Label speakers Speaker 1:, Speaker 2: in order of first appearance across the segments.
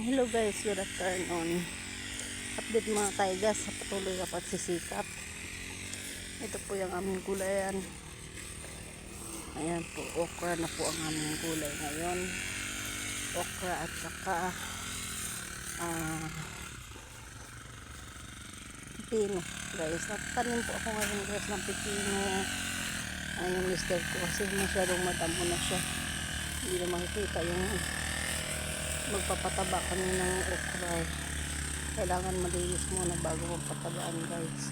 Speaker 1: Hello guys, good afternoon. Update mga taygas sa patuloy na pagsisikap. Ito po yung aming gulayan. Ayan po, okra na po ang aming gulay ngayon. Okra at saka pipino guys. Nagtanim po ako ngayon guys ng pipino. Ayan yung mister ko kasi masyadong madamo na siya. Hindi na makikita yung magpapataba kami ng okra. Kailangan malinis muna bago magpatabaan guys,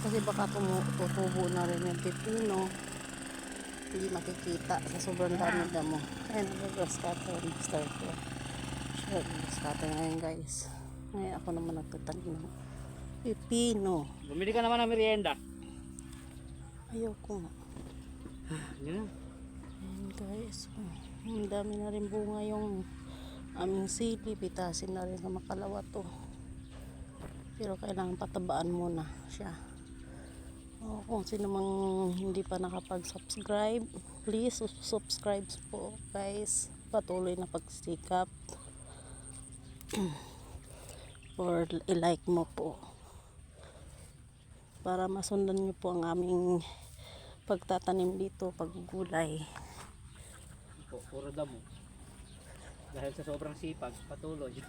Speaker 1: kasi baka tutubo na rin yung pipino, hindi makikita sa sobrang dami damo. Ayan, grass cutter yung mister ko. Siya grass cutter ngayon guys. Ngayon ako naman nagtatanim ng pipino.
Speaker 2: Bumili ka naman ng merienda.
Speaker 1: Ayoko nga.
Speaker 2: Yan.
Speaker 1: Ayan guys, ang dami na rin bunga yung aming sili. Pitasin na rin sa makalawa to, pero kailangan patabaan muna siya. Kung sino mang hindi pa nakapag-subscribe, please subscribe po guys. Patuloy na pagsikap or i-like mo po para masundan nyo po ang aming pagtatanim dito, paggulay.
Speaker 2: Puro damo. Dahil sa sobrang sipag, patuloy.